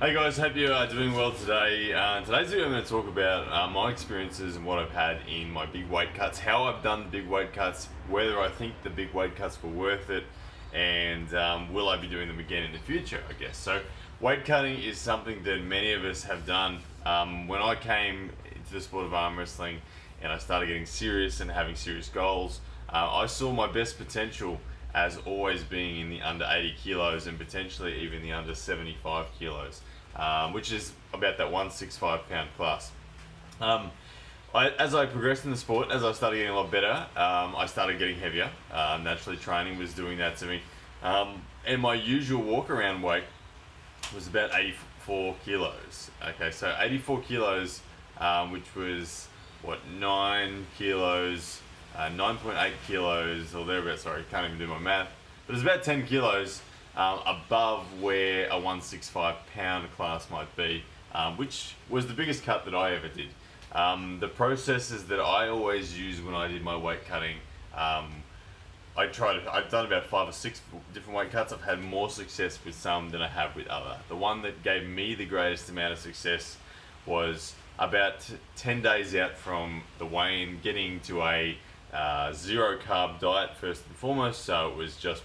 Hey guys, hope you are doing well today. Today's video I'm going to talk about my experiences and what I've had in my big weight cuts, how I've done the big weight cuts, whether I think the big weight cuts were worth it, and will I be doing them again in the future, I guess. So weight cutting is something that many of us have done. When I came into the sport of arm wrestling and I started getting serious and having serious goals, I saw my best potential as always being in the under 80 kilos and potentially even the under 75 kilos, which is about that 165 pound class. As I progressed in the sport, as I started getting a lot better, I started getting heavier. Naturally, training was doing that to me. And my usual walk around weight was about 84 kilos. Okay, so 84 kilos, which was what, 9 kilos, 9.8 kilos or thereabouts. Sorry, can't even do my math. But it's about 10 kilos above where a 165 pound class might be, which was the biggest cut that I ever did. The processes that I always use when I did my weight cutting, I've done about 5 or 6 different weight cuts. I've had more success with some than I have with other. The one that gave me the greatest amount of success was about 10 days out from the weigh-in, getting to a zero carb diet first and foremost. So it was just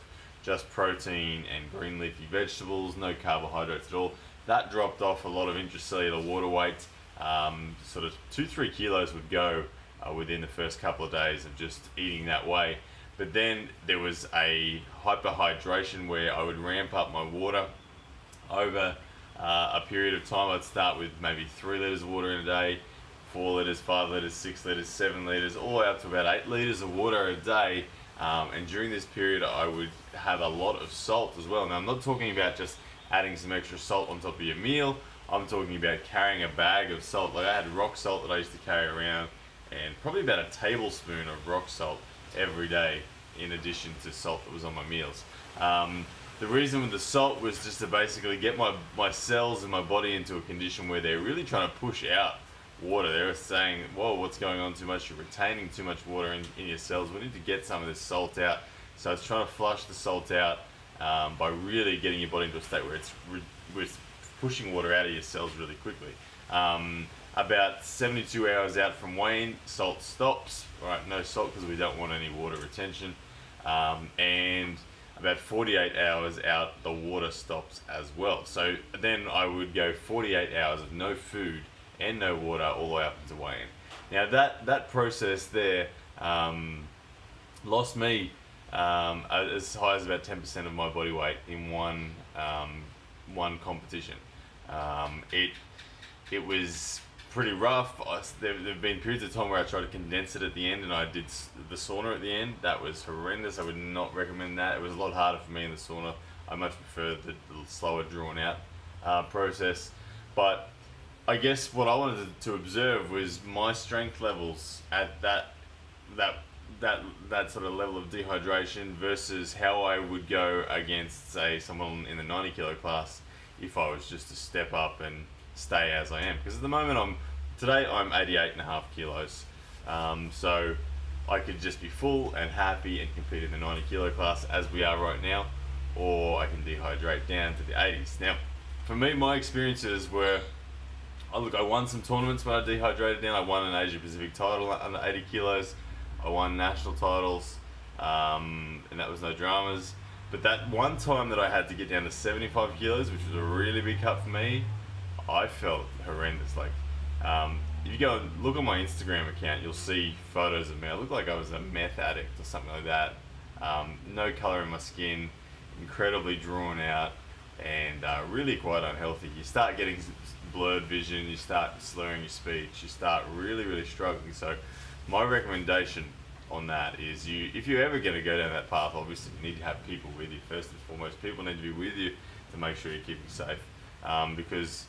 protein and green leafy vegetables, no carbohydrates at all. That dropped off a lot of intracellular water weight. Sort of 2-3 kilos would go within the first couple of days of just eating that way. But then there was a hyperhydration where I would ramp up my water over a period of time. I'd start with maybe 3 litres of water in a day, 4 litres, 5 litres, 6 litres, 7 litres, all the way up to about 8 litres of water a day. And during this period, I would have a lot of salt as well. Now, I'm not talking about just adding some extra salt on top of your meal. I'm talking about carrying a bag of salt. Like, I had rock salt that I used to carry around, and probably about a tablespoon of rock salt every day, in addition to salt that was on my meals. The reason with the salt was just to basically get my cells in my body into a condition where they're really trying to push out water. They're saying, whoa, what's going on too much? You're retaining too much water in your cells. We need to get some of this salt out. So it's trying to flush the salt out by really getting your body into a state where it's pushing water out of your cells really quickly. About 72 hours out from weigh-in, salt stops. All right, no salt because we don't want any water retention. And about 48 hours out, the water stops as well. So then I would go 48 hours of no food and no water all the way up into weigh-in. Now that process there lost me as high as about 10% of my body weight in one competition. It was pretty rough. There've been periods of time where I tried to condense it at the end, and I did the sauna at the end. That was horrendous. I would not recommend that. It was a lot harder for me in the sauna. I much prefer the slower, drawn out process. But I guess what I wanted to observe was my strength levels at that sort of level of dehydration versus how I would go against, say, someone in the 90 kilo class if I was just to step up and stay as I am. Because at the moment today I'm 88.5 kilos. So I could just be full and happy and compete in the 90 kilo class as we are right now, or I can dehydrate down to the 80s. Now, for me, my experiences were, I won some tournaments when I dehydrated down. I won an Asia Pacific title under 80 kilos. I won national titles, and that was no dramas. But that one time that I had to get down to 75 kilos, which was a really big cut for me, I felt horrendous. Like, if you go and look at my Instagram account, you'll see photos of me. I looked like I was a meth addict or something like that. No colour in my skin, incredibly drawn out, and really quite unhealthy. You start getting blurred vision, you start slurring your speech, you start really, really struggling. So my recommendation on that is, if you're ever going to go down that path, obviously you need to have people with you first and foremost. People need to be with you to make sure you're keeping safe, because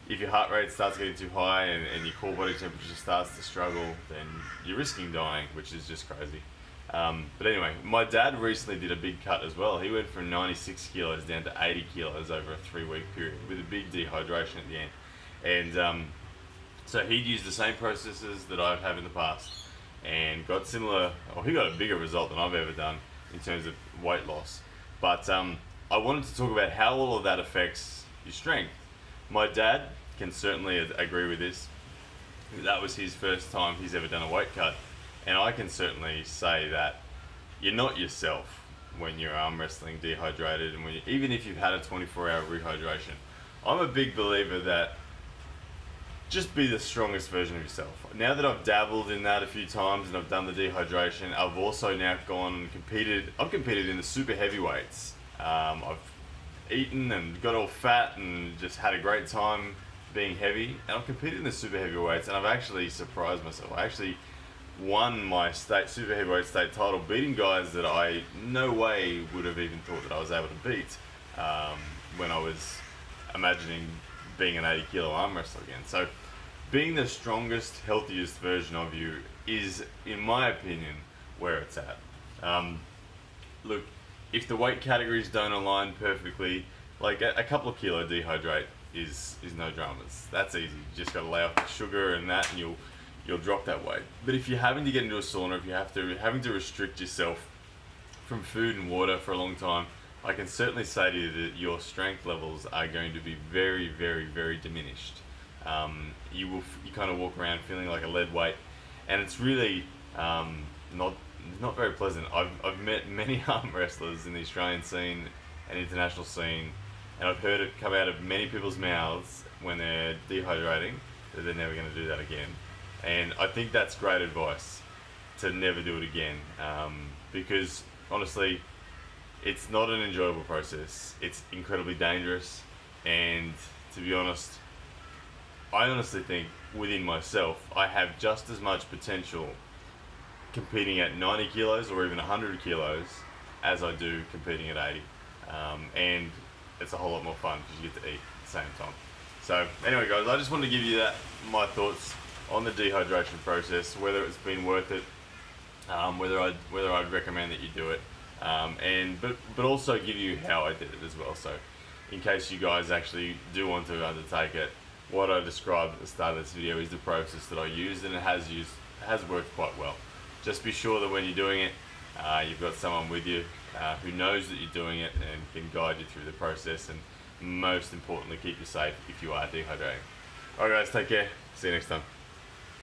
if your heart rate starts getting too high and your core body temperature starts to struggle, then you're risking dying, which is just crazy. But anyway, my dad recently did a big cut as well. He went from 96 kilos down to 80 kilos over a 3-week period with a big dehydration at the end. And so he'd used the same processes that I've had in the past and got he got a bigger result than I've ever done in terms of weight loss. But I wanted to talk about how all of that affects your strength. My dad can certainly agree with this. That was his first time he's ever done a weight cut, and I can certainly say that you're not yourself when you're arm wrestling dehydrated, and even if you've had a 24-hour rehydration. I'm a big believer that just be the strongest version of yourself. Now that I've dabbled in that a few times and I've done the dehydration, I've also now gone and competed. I've competed in the super heavyweights. I've eaten and got all fat and just had a great time being heavy. And I've competed in the super heavyweights, and I've actually surprised myself. I actually won my state super heavyweight state title, beating guys that I no way would have even thought that I was able to beat when I was imagining being an 80 kilo arm wrestler again. So being the strongest, healthiest version of you is, in my opinion, where it's at. Look, if the weight categories don't align perfectly, like a couple of kilo dehydrate is no dramas. That's easy. You just got to lay off the sugar and that, and you'll drop that weight. But if you're having to get into a sauna, if you're having to restrict yourself from food and water for a long time, I can certainly say to you that your strength levels are going to be very, very, very diminished. You kind of walk around feeling like a lead weight, and it's really not very pleasant. I've met many arm wrestlers in the Australian scene and international scene, and I've heard it come out of many people's mouths when they're dehydrating that they're never going to do that again. And I think that's great advice, to never do it again, because honestly, it's not an enjoyable process. It's incredibly dangerous, and to be honest, I honestly think within myself, I have just as much potential competing at 90 kilos or even 100 kilos as I do competing at 80. And it's a whole lot more fun because you get to eat at the same time. So anyway guys, I just wanted to give you my thoughts on the dehydration process, whether it's been worth it, whether I'd recommend that you do it, but also give you how I did it as well. So in case you guys actually do want to undertake it, what I described at the start of this video is the process that I used, and it has worked quite well. Just be sure that when you're doing it, you've got someone with you who knows that you're doing it and can guide you through the process, and most importantly, keep you safe if you are dehydrating. Alright guys, take care. See you next time.